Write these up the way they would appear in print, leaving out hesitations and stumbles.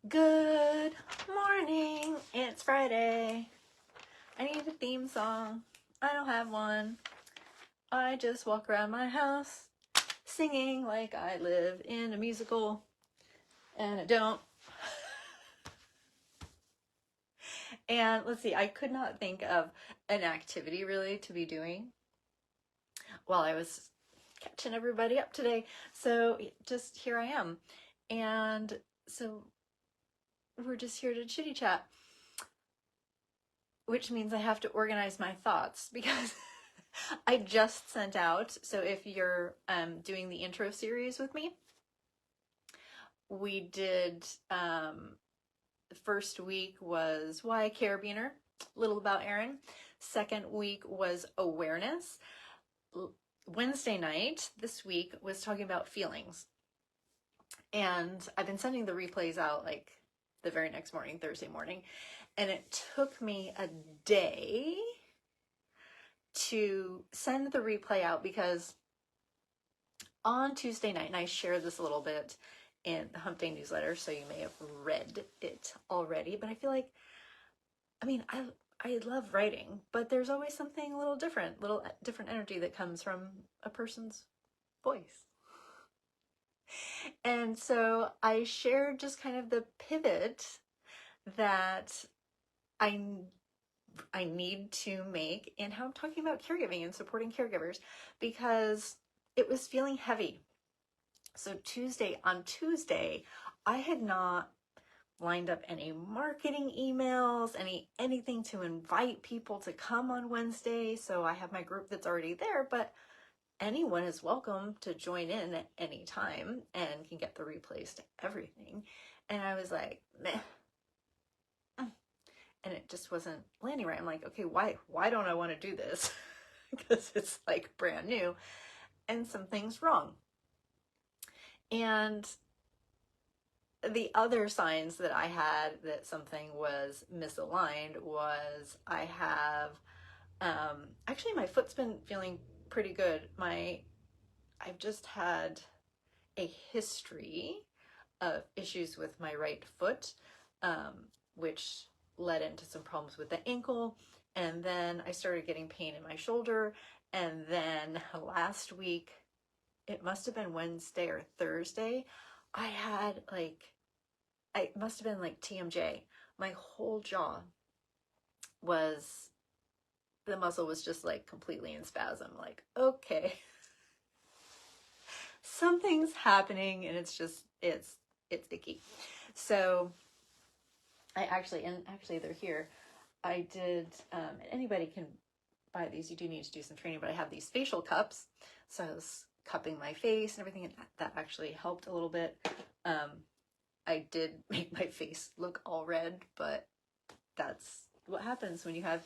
Good morning. It's Friday. I need a theme song. I don't have one. I just walk around my house singing like I live in a musical, and I don't. And let's see, I could not think of an activity really to be doing while I was catching everybody up today. So just here I am. And so we're just here to chitty chat, which means I have to organize my thoughts because I just sent out. So if you're doing the intro series with me, we did, the first week was why carabiner, little about Erin. Second week was awareness. Wednesday night this week was talking about feelings. And I've been sending the replays out like the very next morning, Thursday morning. And it took me a day to send the replay out because on Tuesday night, and I shared this a little bit in the Hump Day newsletter, so you may have read it already, but I feel like, I love writing, but there's always something a little different energy that comes from a person's voice. And so I shared just kind of the pivot that I need to make in how I'm talking about caregiving and supporting caregivers, because it was feeling heavy. So on Tuesday, I had not lined up any marketing emails, anything to invite people to come on Wednesday. So I have my group that's already there, but anyone is welcome to join in at any time and can get the replays to everything. And I was like, meh. And it just wasn't landing right. I'm like, okay, why don't I want to do this? Because it's like brand new and something's wrong. And the other signs that I had that something was misaligned was I have, actually my foot's been feeling pretty good. I've just had a history of issues with my right foot, which led into some problems with the ankle. And then I started getting pain in my shoulder. And then last week, it must have been Wednesday or Thursday, I had it must have been like TMJ. My whole jaw the muscle was just like completely in spasm. Like, okay, something's happening and it's icky. So actually they're here. I did, anybody can buy these. You do need to do some training, but I have these facial cups. So I was cupping my face and everything, and that actually helped a little bit. I did make my face look all red, but that's what happens when you have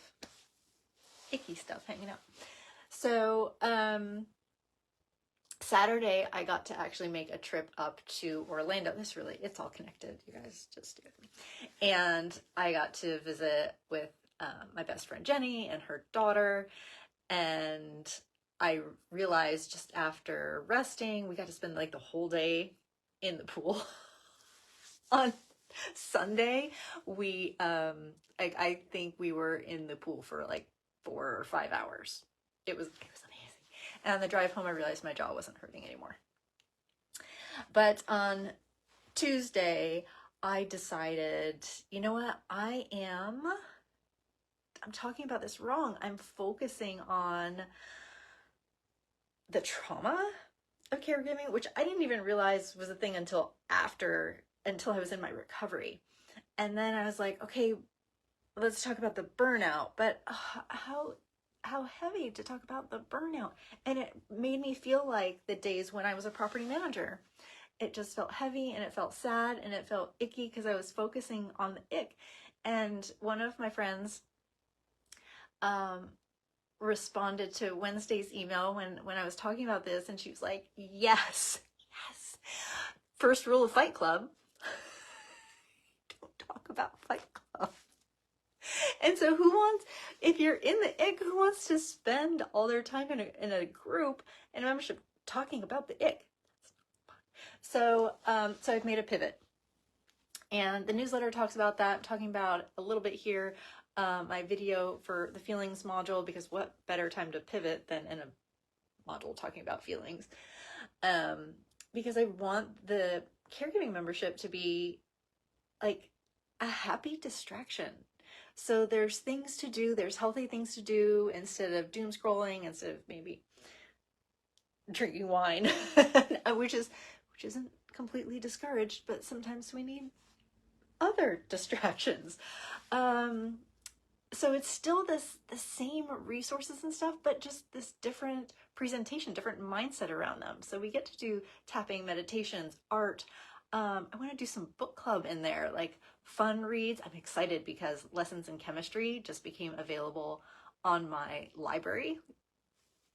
icky stuff hanging out. So Saturday, I got to actually make a trip up to Orlando. It's all connected. You guys just do it. And I got to visit with my best friend Jenny and her daughter. And I realized just after resting, we got to spend like the whole day in the pool. On Sunday, I think we were in the pool for like 4 or 5 hours. It was amazing. And on the drive home, I realized my jaw wasn't hurting anymore. But on Tuesday, I decided, you know what? I'm talking about this wrong. I'm focusing on the trauma of caregiving, which I didn't even realize was a thing until I was in my recovery. And then I was like, okay, let's talk about the burnout. But how heavy to talk about the burnout. And it made me feel like the days when I was a property manager. It just felt heavy and it felt sad and it felt icky because I was focusing on the ick. And one of my friends responded to Wednesday's email when I was talking about this, and she was like, yes. First rule of Fight Club, don't talk about Fight Club. And so if you're in the ick, who wants to spend all their time in a group and a membership talking about the ick? So I've made a pivot. And the newsletter talks about that. I'm talking about a little bit here, my video for the feelings module, because what better time to pivot than in a module talking about feelings? Because I want the caregiving membership to be like a happy distraction. So there's things to do, there's healthy things to do instead of doom scrolling, instead of maybe drinking wine, which isn't completely discouraged, but sometimes we need other distractions. So it's still the same resources and stuff, but just this different presentation, different mindset around them. So we get to do tapping, meditations, art. I want to do some book club in there, like fun reads. I'm excited because Lessons in Chemistry just became available on my library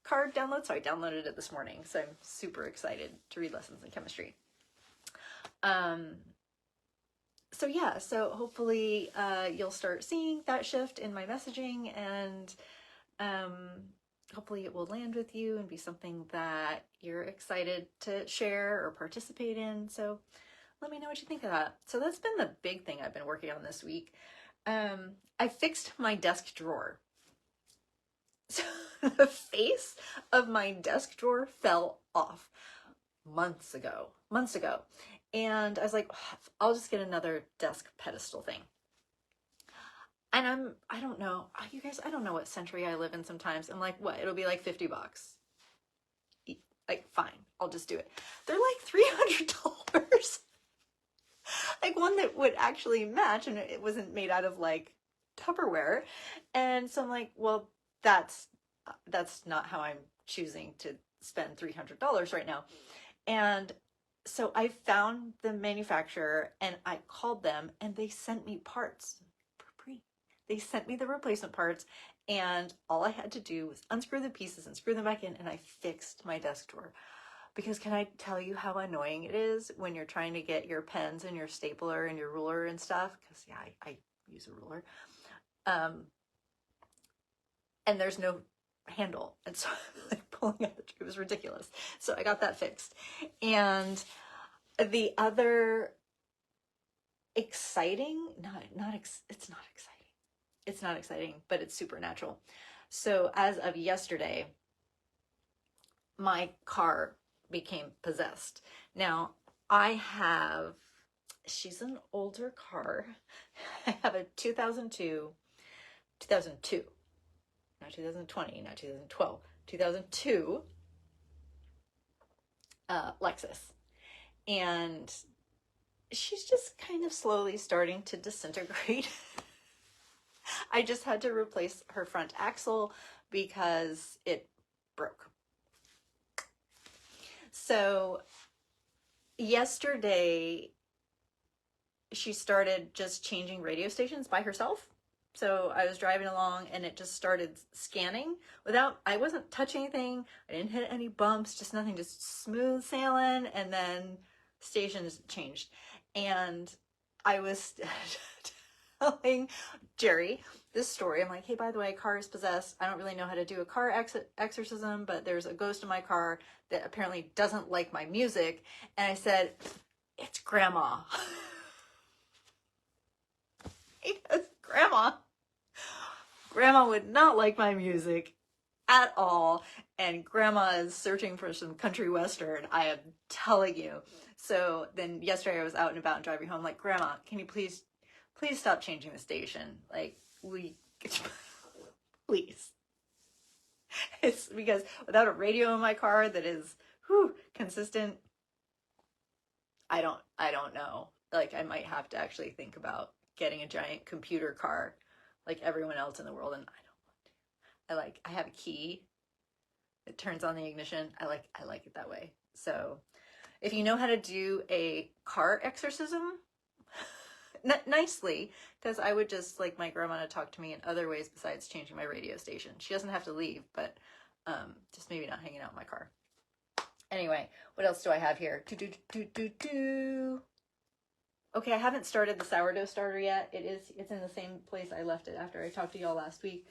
card download. So I downloaded it this morning. So I'm super excited to read Lessons in Chemistry. So yeah, so hopefully you'll start seeing that shift in my messaging, and hopefully it will land with you and be something that you're excited to share or participate in. So let me know what you think of that. So that's been the big thing I've been working on this week. I fixed my desk drawer. So the face of my desk drawer fell off months ago. And I was like, oh, I'll just get another desk pedestal thing. And I don't know, you guys, I don't know what century I live in sometimes. I'm like, what? It'll be like $50. Like, fine, I'll just do it. They're like $300. Like one that would actually match, and it wasn't made out of like Tupperware. And so I'm like, well, that's not how I'm choosing to spend $300 right now. And so I found the manufacturer and I called them, and they sent me parts for free. They sent me the replacement parts, and all I had to do was unscrew the pieces and screw them back in, and I fixed my desk drawer. Because can I tell you how annoying it is when you're trying to get your pens and your stapler and your ruler and stuff? Because yeah, I use a ruler. And there's no handle. And so like pulling out it was ridiculous. So I got that fixed. And the other exciting, it's not exciting. It's not exciting, but it's supernatural. So as of yesterday, my car became possessed. Now she's an older car. I have a 2002, not 2020, not 2012, 2002 Lexus. And she's just kind of slowly starting to disintegrate. I just had to replace her front axle because it broke. So yesterday, she started just changing radio stations by herself. So I was driving along and it just started scanning I wasn't touching anything. I didn't hit any bumps, just nothing, just smooth sailing. And then stations changed. And I was telling Jerry this story. I'm like, hey, by the way, car is possessed. I don't really know how to do a car exorcism, but there's a ghost in my car that apparently doesn't like my music. And I said, it's Grandma. Because Grandma would not like my music at all, and Grandma is searching for some country western, I am telling you. So then yesterday I was out and about and driving home, like, Grandma, can you please stop changing the station? Like, please. It's because without a radio in my car that is consistent, I don't know. Like, I might have to actually think about getting a giant computer car like everyone else in the world, and I don't want to. I have a key that turns on the ignition. I like it that way. So if you know how to do a car exorcism, nicely, because I would just like my grandma to talk to me in other ways besides changing my radio station. She doesn't have to leave, but just maybe not hanging out in my car. Anyway, what else do I have here? Okay, I haven't started the sourdough starter yet. It's in the same place I left it after I talked to y'all last week.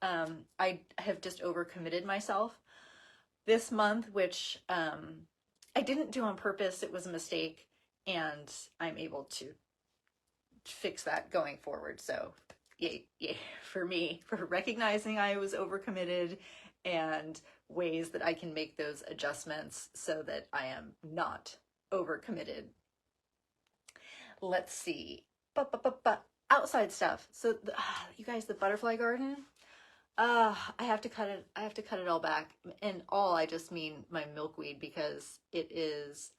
I have just overcommitted myself this month, which I didn't do on purpose. It was a mistake, and I'm able to fix that going forward. So yay for me for recognizing I was overcommitted and ways that I can make those adjustments so that I am not overcommitted. Let's see. Outside stuff. So you guys, the butterfly garden, I have to cut it all back. And all, I just mean my milkweed, because it is,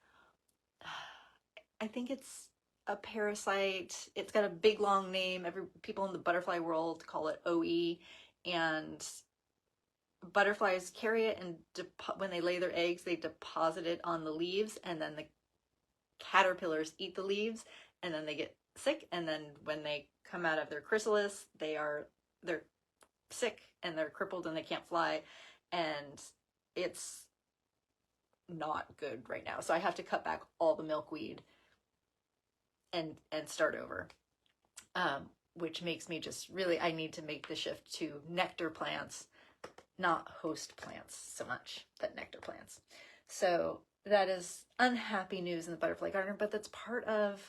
I think it's a parasite. It's got a big long name. People in the butterfly world call it OE, and butterflies carry it, and when they lay their eggs, they deposit it on the leaves, and then the caterpillars eat the leaves, and then they get sick, and then when they come out of their chrysalis, they're sick and they're crippled and they can't fly, and it's not good right now. So I have to cut back all the milkweed and start over, which makes me just really, I need to make the shift to nectar plants, not host plants so much, but nectar plants. So that is unhappy news in the butterfly garden, but that's part of,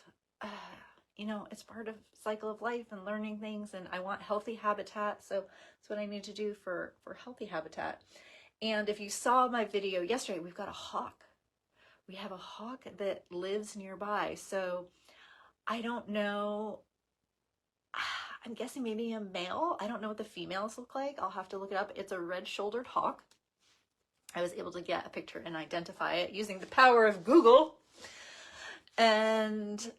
it's part of cycle of life and learning things, and I want healthy habitat, so that's what I need to do for healthy habitat. And if you saw my video yesterday, we've got a hawk. We have a hawk that lives nearby, so I don't know, I'm guessing maybe a male. I don't know what the females look like. I'll have to look it up. It's a red-shouldered hawk. I was able to get a picture and identify it using the power of Google. And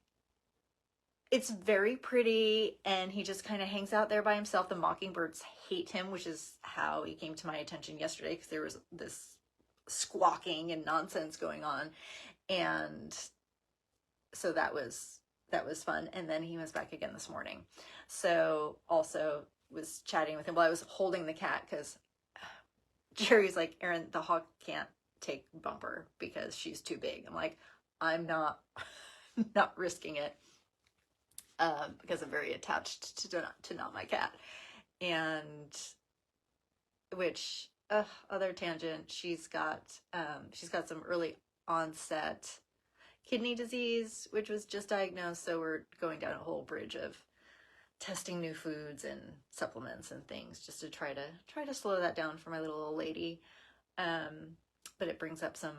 it's very pretty, and he just kind of hangs out there by himself. The mockingbirds hate him, which is how he came to my attention yesterday, because there was this squawking and nonsense going on. And so that was fun. And then he was back again this morning. So also was chatting with him while I was holding the cat, because Jerry's like, Erin, the hawk can't take Bumper because she's too big. I'm like, I'm not risking it, because I'm very attached to not my cat. And which, other tangent, she's got some early onset kidney disease, which was just diagnosed. So we're going down a whole bridge of testing new foods and supplements and things just to try to slow that down for my little old lady. But it brings up some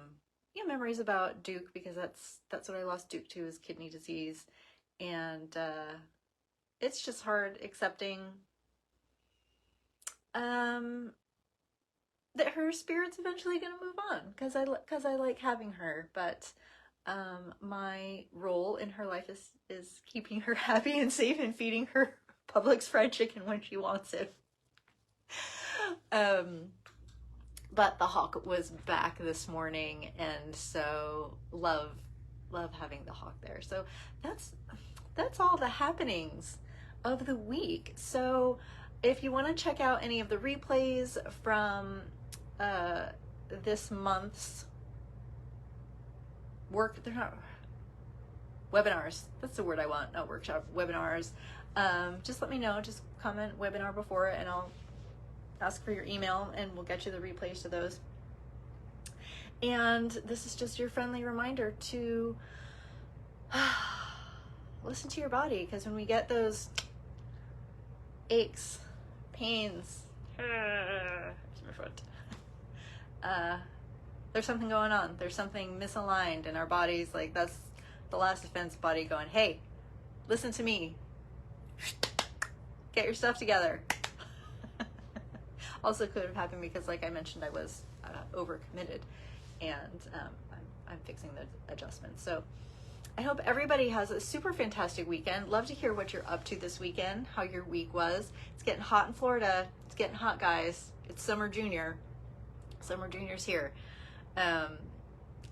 memories about Duke, because that's what I lost Duke to, is kidney disease. And it's just hard accepting that her spirit's eventually going to move on, because I like having her, but my role in her life is keeping her happy and safe and feeding her Publix fried chicken when she wants it. But the hawk was back this morning, and so love having the hawk there. So that's all the happenings of the week. So if you want to check out any of the replays from this month's they're not webinars, that's the word I want, not workshop, webinars. Just let me know, just comment webinar before it, and I'll ask for your email and we'll get you the replays to those. And this is just your friendly reminder to listen to your body, because when we get those aches, pains, here's my foot, there's something going on. There's something misaligned in our bodies. Like, that's the last defense body going, hey, listen to me. Get your stuff together. Also could have happened because, like I mentioned, I was overcommitted, and I'm fixing the adjustments. So I hope everybody has a super fantastic weekend. Love to hear what you're up to this weekend, how your week was. It's getting hot in Florida. It's getting hot, guys. It's Summer Junior. Summer Junior's here.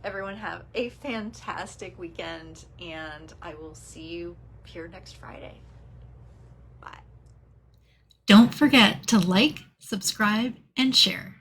Everyone have a fantastic weekend, and I will see you here next Friday. Bye. Don't forget to like, subscribe, and share.